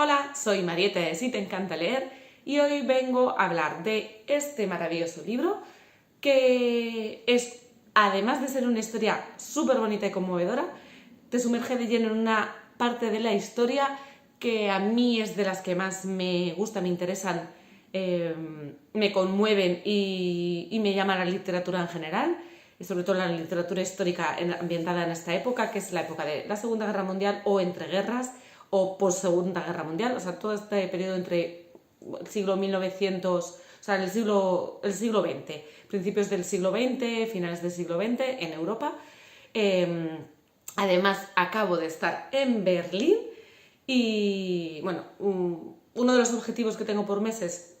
Hola, soy Marieta de Si Te Encanta Leer y hoy vengo a hablar de este maravilloso libro que es, además de ser una historia súper bonita y conmovedora, te sumerge de lleno en una parte de la historia que a mí es de las que más me gustan, me interesan, me conmueven y me llama la literatura en general, y sobre todo la literatura histórica ambientada en esta época, que es la época de la Segunda Guerra Mundial o entre guerras o post-Segunda Guerra Mundial, o sea, todo este periodo entre el siglo 1900, o sea, el siglo XX, principios del siglo XX, finales del siglo XX en Europa. Además, acabo de estar en Berlín y, bueno, uno de los objetivos que tengo por mes es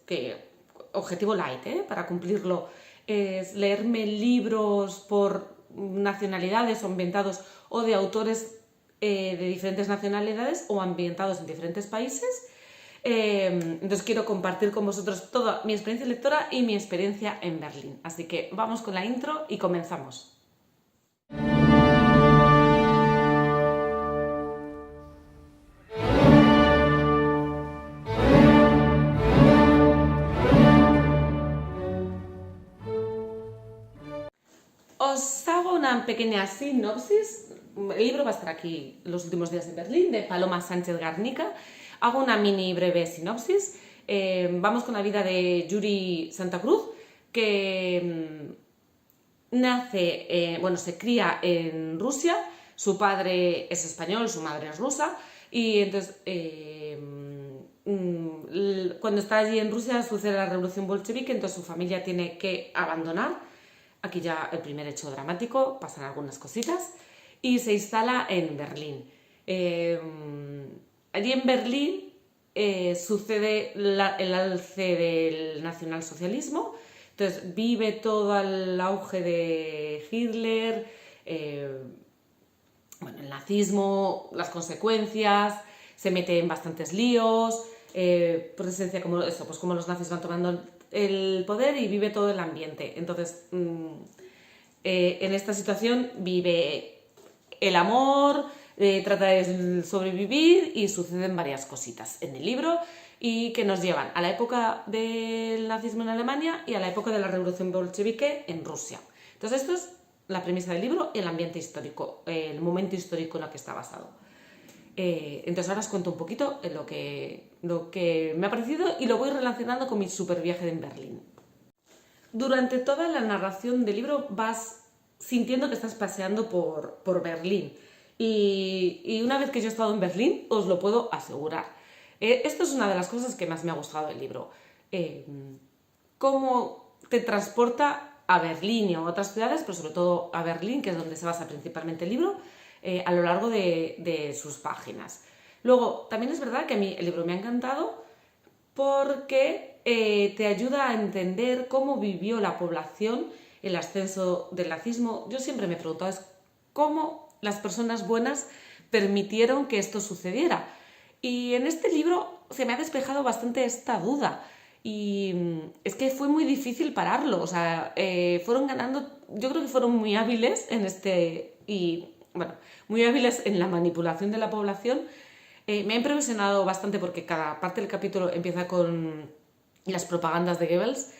objetivo light, para cumplirlo, es leerme libros por nacionalidades o ambientados o de autores de diferentes nacionalidades o ambientados en diferentes países. Entonces quiero compartir con vosotros toda mi experiencia lectora y mi experiencia en Berlín. Así que vamos con la intro y comenzamos. Os hago una pequeña sinopsis. El libro va a estar aquí los últimos días en Berlín, de Paloma Sánchez Garnica. Hago una mini breve sinopsis. Vamos con la vida de Yuri Santa Cruz, que se cría en Rusia. Su padre es español, su madre es rusa. Y entonces, cuando está allí en Rusia, sucede la revolución bolchevique, entonces su familia tiene que abandonar. Aquí ya el primer hecho dramático, pasan algunas cositas, y se instala en Berlín. Allí en Berlín sucede el alce del nacionalsocialismo, entonces vive todo el auge de Hitler, el nazismo, las consecuencias, se mete en bastantes líos, presencia como eso, pues como los nazis van tomando el poder y vive todo el ambiente. Entonces, en esta situación vive el amor, trata de sobrevivir y suceden varias cositas en el libro y que nos llevan a la época del nazismo en Alemania y a la época de la revolución bolchevique en Rusia. Entonces, esto es la premisa del libro y el ambiente histórico, el momento histórico en el que está basado. Entonces ahora os cuento un poquito lo que me ha parecido y lo voy relacionando con mi super viaje en Berlín. Durante toda la narración del libro vas sintiendo que estás paseando por Berlín y una vez que yo he estado en Berlín os lo puedo asegurar. Esto es una de las cosas que más me ha gustado del libro. Cómo te transporta a Berlín y a otras ciudades, pero sobre todo a Berlín, que es donde se basa principalmente el libro, a lo largo de sus páginas. Luego, también es verdad que a mí el libro me ha encantado porque te ayuda a entender cómo vivió la población el ascenso del nazismo. Yo siempre me he preguntado cómo las personas buenas permitieron que esto sucediera. Y en este libro se me ha despejado bastante esta duda. Y es que fue muy difícil pararlo. O sea, fueron ganando, yo creo que fueron muy hábiles en muy hábiles en la manipulación de la población. Me ha impresionado bastante porque cada parte del capítulo empieza con las propagandas de Goebbels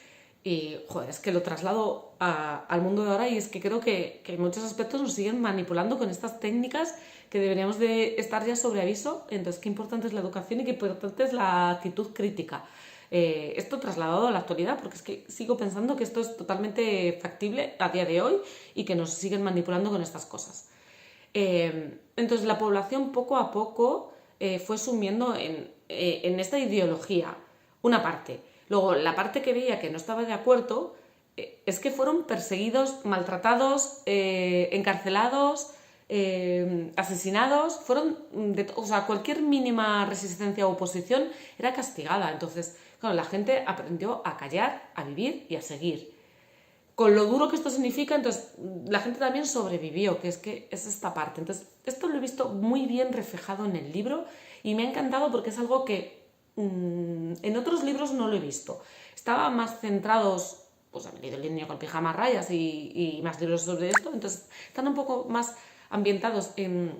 y, joder, es que lo traslado al mundo de ahora y es que creo que en muchos aspectos nos siguen manipulando con estas técnicas que deberíamos de estar ya sobre aviso. Entonces, qué importante es la educación y qué importante es la actitud crítica. Esto trasladado a la actualidad, porque es que sigo pensando que esto es totalmente factible a día de hoy y que nos siguen manipulando con estas cosas. Entonces la población poco a poco fue sumiendo en esta ideología una parte. Luego la parte que veía que no estaba de acuerdo es que fueron perseguidos, maltratados, encarcelados, asesinados. Cualquier mínima resistencia o oposición era castigada. Entonces, claro, la gente aprendió a callar, a vivir y a seguir. Con lo duro que esto significa, entonces la gente también sobrevivió, que es esta parte. Entonces, esto lo he visto muy bien reflejado en el libro y me ha encantado porque es algo que en otros libros no lo he visto. Estaba más centrados, pues he leído El niño con pijama rayas y más libros sobre esto, entonces están un poco más ambientados en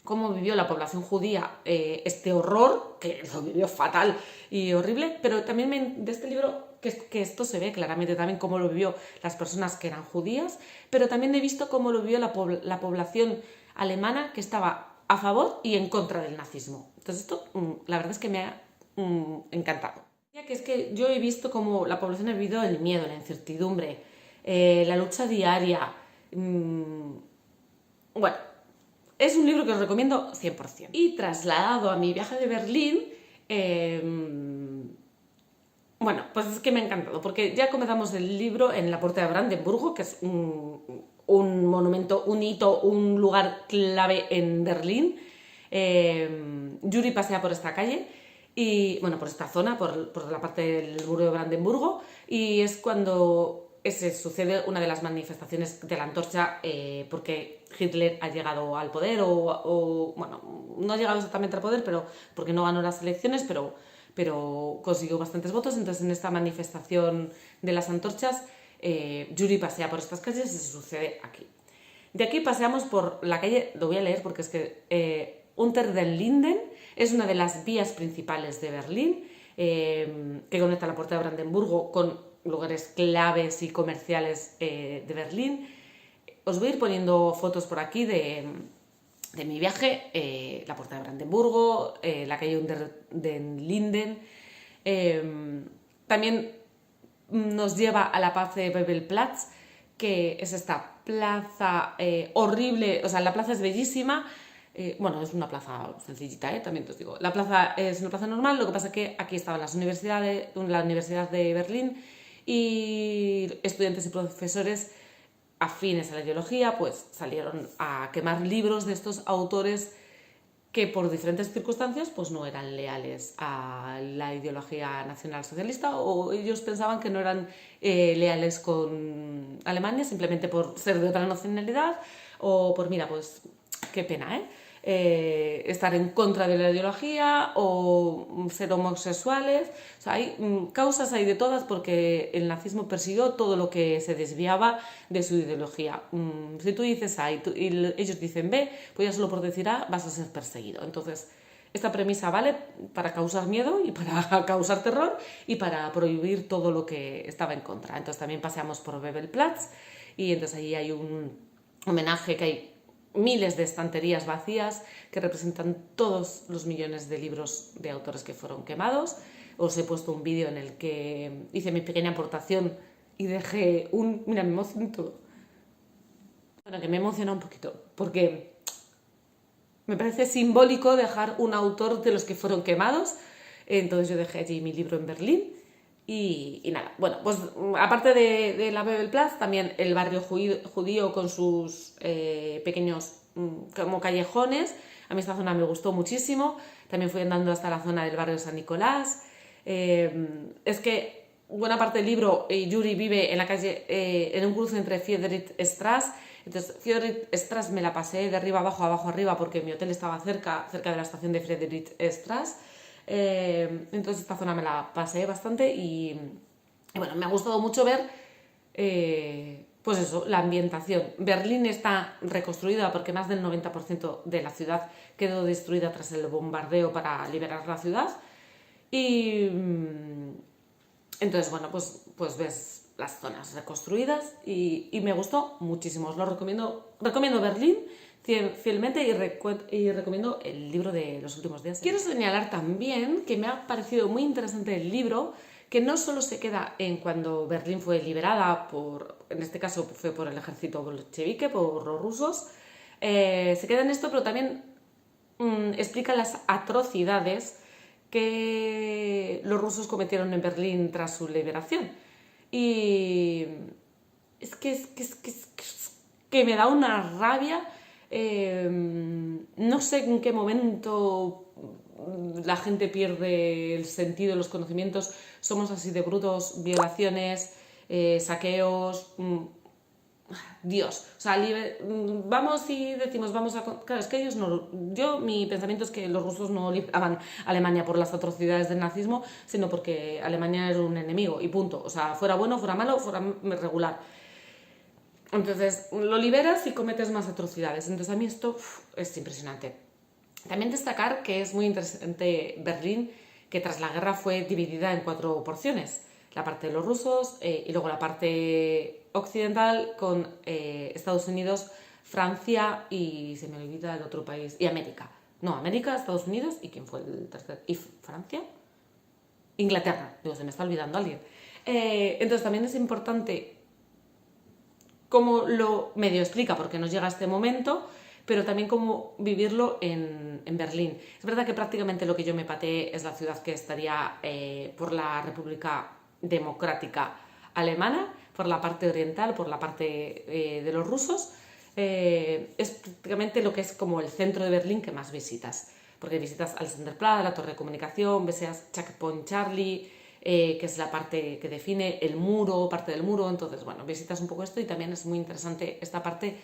cómo vivió la población judía este horror, que lo vivió fatal y horrible, pero también de este libro que esto se ve claramente también cómo lo vivió las personas que eran judías, pero también he visto cómo lo vivió la población alemana que estaba a favor y en contra del nazismo. Entonces esto la verdad es que me ha encantado. Que es que yo he visto cómo la población ha vivido el miedo, la incertidumbre, la lucha diaria. Bueno, es un libro que os recomiendo 100%. Y trasladado a mi viaje de Berlín, bueno, pues es que me ha encantado, porque ya comenzamos el libro en la Puerta de Brandenburgo, que es un monumento, un hito, un lugar clave en Berlín. Yuri pasea por esta calle, y bueno, por esta zona, por la parte del muro de Brandenburgo, y es cuando se sucede una de las manifestaciones de la antorcha, porque Hitler ha llegado al poder, bueno, no ha llegado exactamente al poder, pero porque no ganó las elecciones, pero consiguió bastantes votos. Entonces en esta manifestación de las antorchas, Yuri pasea por estas calles y se sucede aquí. De aquí paseamos por la calle, lo voy a leer porque es que Unter den Linden es una de las vías principales de Berlín, que conecta la Puerta de Brandenburgo con lugares claves y comerciales de Berlín. Os voy a ir poniendo fotos por aquí de mi viaje, la Puerta de Brandenburgo, la calle Unter den Linden. También nos lleva a la plaza de Bebelplatz, que es esta plaza horrible, o sea, la plaza es bellísima. Bueno, es una plaza sencillita, también te os digo. La plaza es una plaza normal, lo que pasa es que aquí estaban la Universidad de Berlín, y estudiantes y profesores afines a la ideología pues salieron a quemar libros de estos autores que por diferentes circunstancias pues no eran leales a la ideología nacionalsocialista, o ellos pensaban que no eran leales con Alemania simplemente por ser de otra nacionalidad, o por, mira, pues qué pena, estar en contra de la ideología o ser homosexuales. O sea, hay causas hay de todas, porque el nazismo persiguió todo lo que se desviaba de su ideología. Si tú dices A y ellos dicen B, pues ya solo por decir A vas a ser perseguido. Entonces, esta premisa vale para causar miedo y para causar terror y para prohibir todo lo que estaba en contra. Entonces también paseamos por Bebelplatz, y entonces allí hay un homenaje, que hay miles de estanterías vacías que representan todos los millones de libros de autores que fueron quemados. Os he puesto un vídeo en el que hice mi pequeña aportación y dejé mira, me emociono todo. Bueno, que me emociona un poquito, porque me parece simbólico dejar un autor de los que fueron quemados. Entonces yo dejé allí mi libro en Berlín. Y nada, bueno, pues aparte de la Bebelplatz, también el barrio judío con sus pequeños como callejones. A mí esta zona me gustó muchísimo. También fui andando hasta la zona del barrio San Nicolás. Es que buena parte del libro, Yuri vive en la calle, en un cruce entre Friedrichstraße. Entonces Friedrichstraße me la pasé de arriba abajo, abajo arriba, porque mi hotel estaba cerca de la estación de Friedrichstraße. Entonces esta zona me la pasé bastante, y bueno, me ha gustado mucho ver pues eso, la ambientación. Berlín está reconstruida porque más del 90% de la ciudad quedó destruida tras el bombardeo para liberar la ciudad, y entonces bueno, pues ves las zonas reconstruidas, y me gustó muchísimo. Os lo recomiendo Berlín fielmente, y recomiendo el libro de los últimos días. Quiero señalar también que me ha parecido muy interesante el libro, que no solo se queda en cuando Berlín fue liberada en este caso fue por el ejército bolchevique, por los rusos, se queda en esto, pero también explica las atrocidades que los rusos cometieron en Berlín tras su liberación. Y es que me da una rabia. No sé en qué momento la gente pierde el sentido, los conocimientos. Somos así de brutos, violaciones, saqueos. Dios, o sea, vamos y decimos, vamos a... Claro, es que ellos no... Mi pensamiento es que los rusos no liberaban a Alemania por las atrocidades del nazismo, sino porque Alemania era un enemigo, y punto. O sea, fuera bueno, fuera malo, fuera regular. Entonces, lo liberas y cometes más atrocidades. Entonces, a mí esto es impresionante. También destacar que es muy interesante Berlín, que tras la guerra fue dividida en 4 porciones. La parte de los rusos y luego la parte occidental con Estados Unidos, Francia y se me olvida el otro país, y América. No, América, Estados Unidos y ¿quién fue el tercer? ¿Y Francia? Inglaterra. Digo, se me está olvidando alguien. Entonces también es importante cómo lo medio explica, porque nos llega a este momento, pero también cómo vivirlo en Berlín. Es verdad que prácticamente lo que yo me pateé es la ciudad que estaría por la República Democrática Alemana, por la parte oriental, por la parte de los rusos. Es prácticamente lo que es como el centro de Berlín que más visitas, porque visitas Alexanderplatz, la Torre de Comunicación, visitas Checkpoint Charlie, que es la parte que define el muro, parte del muro. Entonces, bueno, visitas un poco esto y también es muy interesante esta parte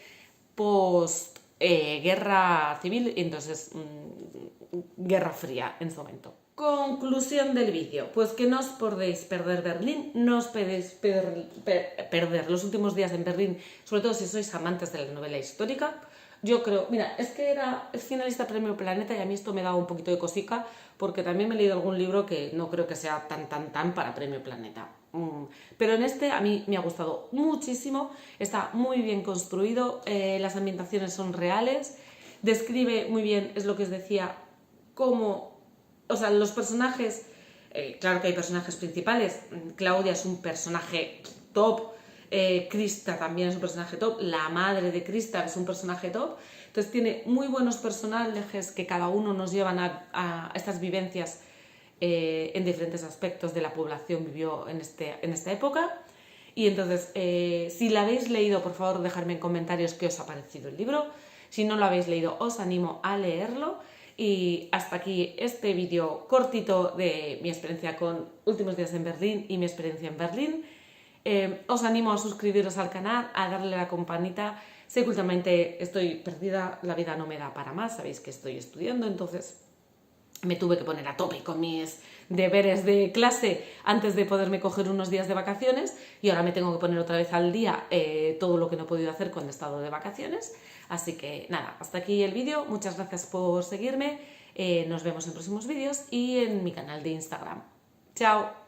post guerra civil y entonces guerra fría en este momento. Conclusión del vídeo, pues que no os podéis perder Berlín, no os podéis perder los últimos días en Berlín, sobre todo si sois amantes de la novela histórica. Yo creo, mira, es que es finalista Premio Planeta y a mí esto me da un poquito de cosica porque también me he leído algún libro que no creo que sea tan para Premio Planeta. Pero en este a mí me ha gustado muchísimo, está muy bien construido, las ambientaciones son reales, describe muy bien, es lo que os decía, cómo, o sea, los personajes, claro que hay personajes principales, Claudia es un personaje top, Krista también es un personaje top, la madre de Krista es un personaje top, entonces tiene muy buenos personajes que cada uno nos llevan a estas vivencias en diferentes aspectos de la población vivió en esta época. Y entonces, si la habéis leído, por favor, dejadme en comentarios qué os ha parecido el libro. Si no lo habéis leído, os animo a leerlo. Y hasta aquí este vídeo cortito de mi experiencia con Últimos días en Berlín y mi experiencia en Berlín. Os animo a suscribiros al canal, a darle a la campanita. Sé que últimamente estoy perdida, la vida no me da para más, sabéis que estoy estudiando, entonces me tuve que poner a tope con mis deberes de clase antes de poderme coger unos días de vacaciones y ahora me tengo que poner otra vez al día todo lo que no he podido hacer cuando he estado de vacaciones. Así que nada, hasta aquí el vídeo, muchas gracias por seguirme, nos vemos en próximos vídeos y en mi canal de Instagram. ¡Chao!